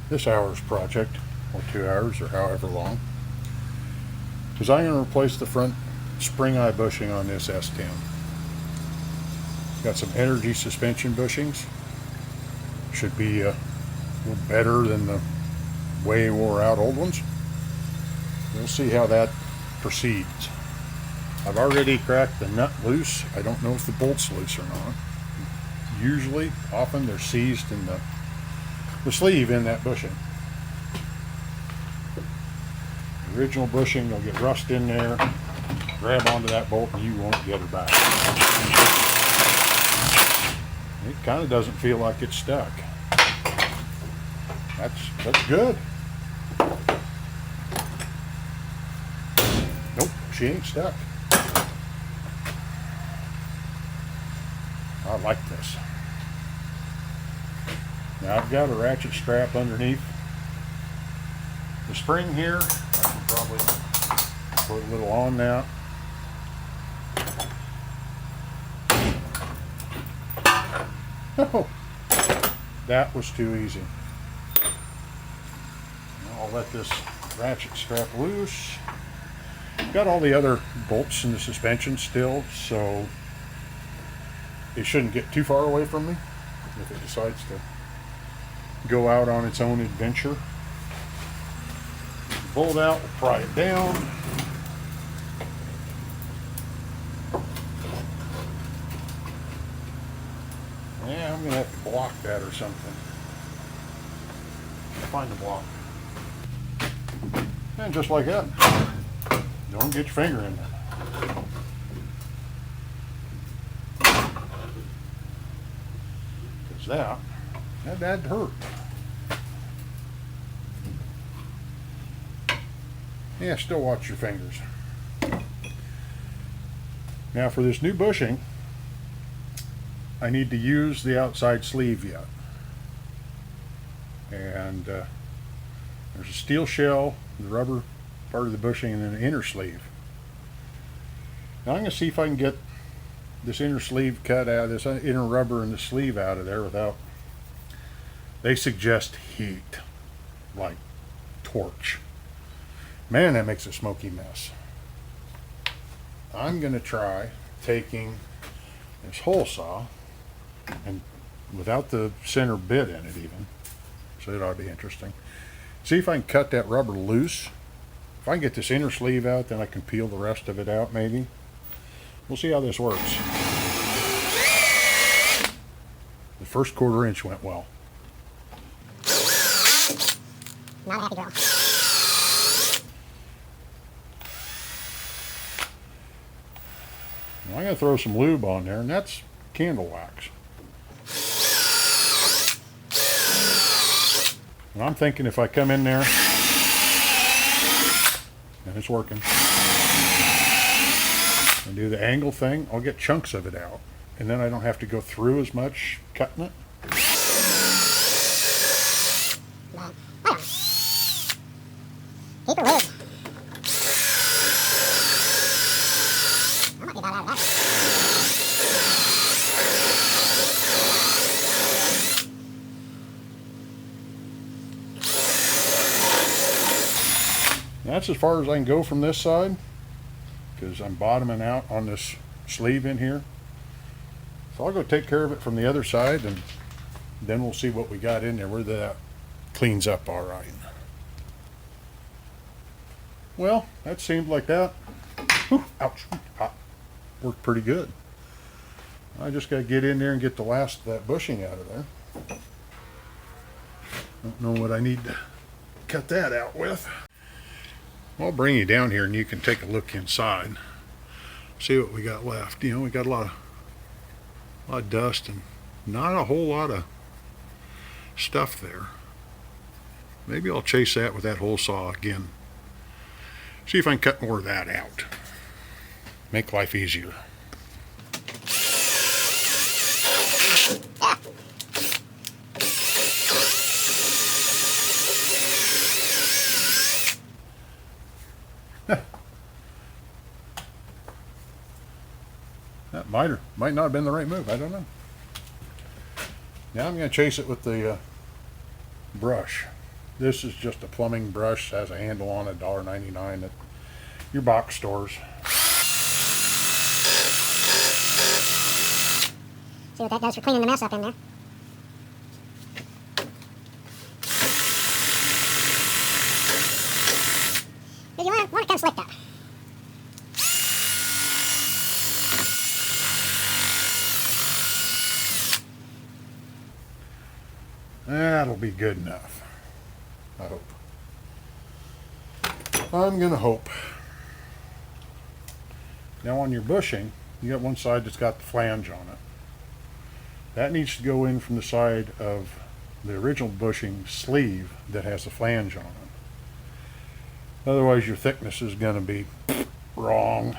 this hour's project, or 2 hours, or however long, is I'm going to replace the front spring eye bushing on this S10. Got some energy suspension bushings. Should be a little better than the way wore out old ones. We'll see how that proceeds. I've already cracked the nut loose. I don't know if the bolt's loose or not. Usually, often they're seized in the sleeve in that bushing. The original bushing will get rust in there, grab onto that bolt, and you won't get her back. It kind of doesn't feel like it's stuck. That's good. Nope, she ain't stuck. I like this. Now I've got a ratchet strap underneath the spring here. I can probably put a little on now. Oh, that was too easy. I'll let this ratchet strap loose. Got all the other bolts in the suspension still, so it shouldn't get too far away from me if it decides to go out on its own adventure. Pull it out, we'll pry it down. Yeah, I'm gonna have to block that or something. Find the block. And just like that, don't get your finger in there. Because that'd hurt. Yeah, still watch your fingers. Now for this new bushing, I need to use the outside sleeve yet. And there's a steel shell, the rubber part of the bushing, and then an inner sleeve. Now I'm going to see if I can get this inner sleeve cut out, this inner rubber and the sleeve out of there without, they suggest heat, like torch. Man, that makes a smoky mess. I'm going to try taking this hole saw, and without the center bit in it even, so it ought to be interesting. See if I can cut that rubber loose. If I can get this inner sleeve out, then I can peel the rest of it out maybe. We'll see how this works. The first 1/4 inch went well. Not a happy girl. Now I'm going to throw some lube on there, and that's candle wax. And I'm thinking if I come in there, and it's working, and do the angle thing, I'll get chunks of it out. And then I don't have to go through as much cutting it. Keep her lube. I might be about out of that. That's as far as I can go from this side, because I'm bottoming out on this sleeve in here. So I'll go take care of it from the other side, and then we'll see what we got in there, where that cleans up all right. Well, that seemed like that. Whew, ouch, hot. Worked pretty good. I just got to get in there and get the last of that bushing out of there. Don't know what I need to cut that out with. I'll bring you down here and you can take a look inside. See what we got left. You know, we got a lot of dust and not a whole lot of stuff there. Maybe I'll chase that with that hole saw again. See if I can cut more of that out. Make life easier. That might not have been the right move. I don't know. Now I'm going to chase it with the brush. This is just a plumbing brush, has a handle on it, $1.99 at your box stores. See what that does for cleaning the mess up in there. Did you want it kind of slicked up? That'll be good enough, I hope. I'm gonna hope. Now on your bushing, you got one side that's got the flange on it. That needs to go in from the side of the original bushing sleeve that has the flange on it. Otherwise your thickness is gonna be wrong.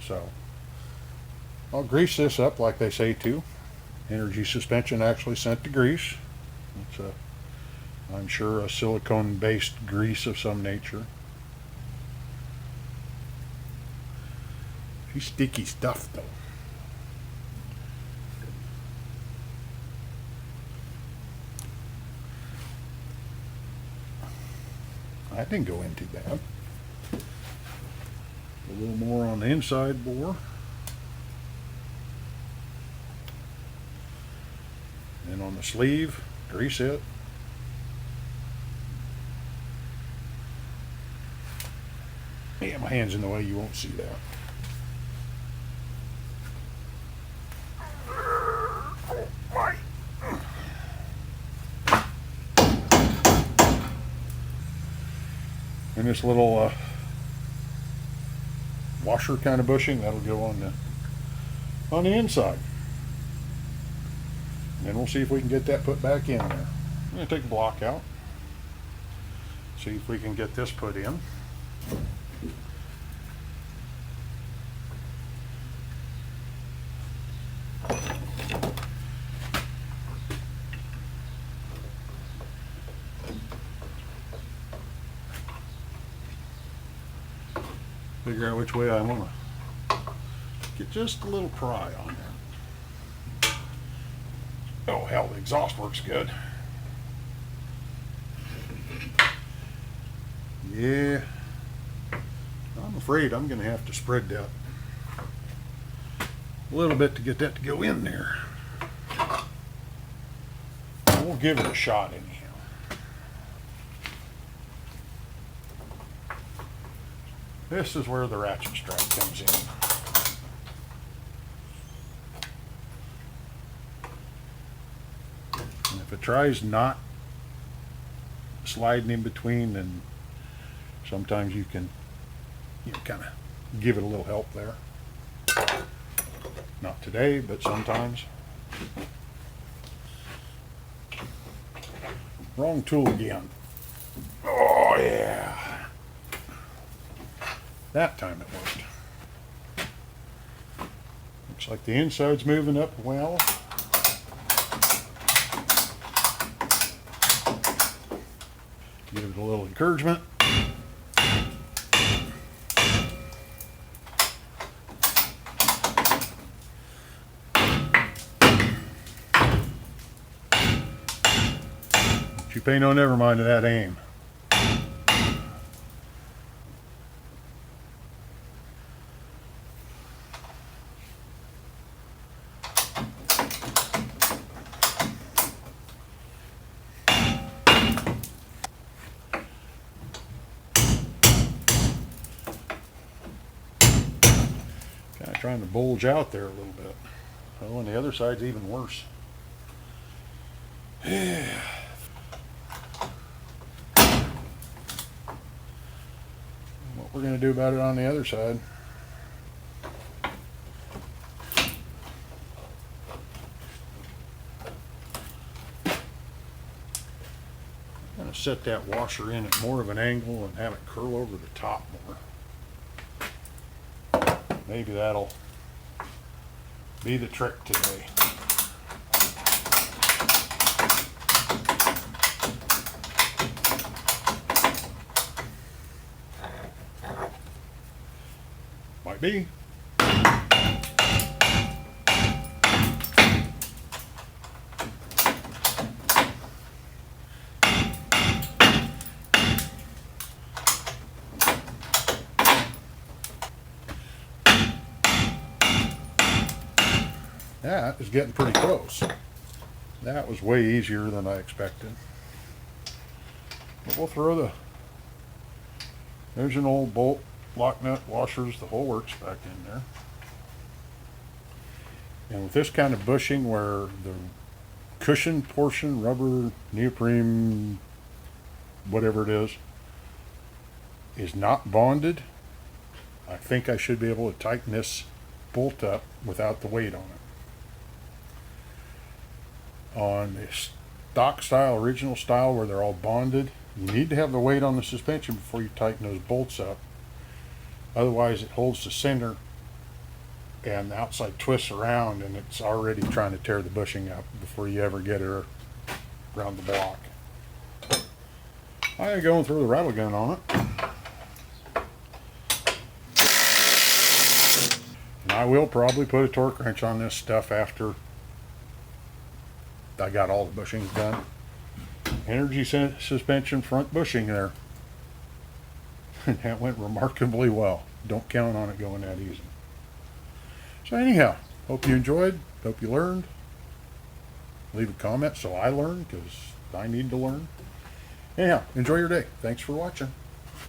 So I'll grease this up like they say to. Energy Suspension actually sent the grease. It's I'm sure a silicone based grease of some nature. Pretty sticky stuff though. I didn't go in too bad. A little more on the inside bore. And on the sleeve, grease it. Yeah, my hand's in the way, you won't see that. And this little washer kind of bushing, that'll go on the inside. And then we'll see if we can get that put back in there. I'm going to take the block out. See if we can get this put in. Figure out which way I want to get just a little pry on there. Oh hell, the exhaust works good. Yeah, I'm afraid I'm going to have to spread that a little bit to get that to go in there. We'll give it a shot anyhow. This is where the ratchet strap comes in. And if it tries not sliding in between, then sometimes you can kind of give it a little help there. Not today, but sometimes. Wrong tool again. Oh yeah. That time it worked. Looks like the inside's moving up well. Give it a little encouragement. Don't you pay no never mind to that aim. Trying to bulge out there a little bit. Oh, and the other side's even worse. Yeah. What we're going to do about it on the other side. I'm going to set that washer in at more of an angle and have it curl over the top more. Maybe that'll be the trick today. Might be. That is getting pretty close. That was way easier than I expected. But we'll throw the, there's an old bolt, lock nut, washers, the whole works back in there. And with this kind of bushing where the cushion portion, rubber, neoprene, whatever it is not bonded, I think I should be able to tighten this bolt up without the weight on it. On the stock style, original style, where they're all bonded, you need to have the weight on the suspension before you tighten those bolts up. Otherwise it holds the center and the outside twists around, and it's already trying to tear the bushing up before you ever get her around the block. I'm going to go and throw the rattle gun on it. And I will probably put a torque wrench on this stuff after I got all the bushings done. Energy suspension front bushing there. And that went remarkably well. Don't count on it going that easy. So anyhow, hope you enjoyed, hope you learned. Leave a comment so I learn, because I need to learn. Anyhow, enjoy your day. Thanks for watching.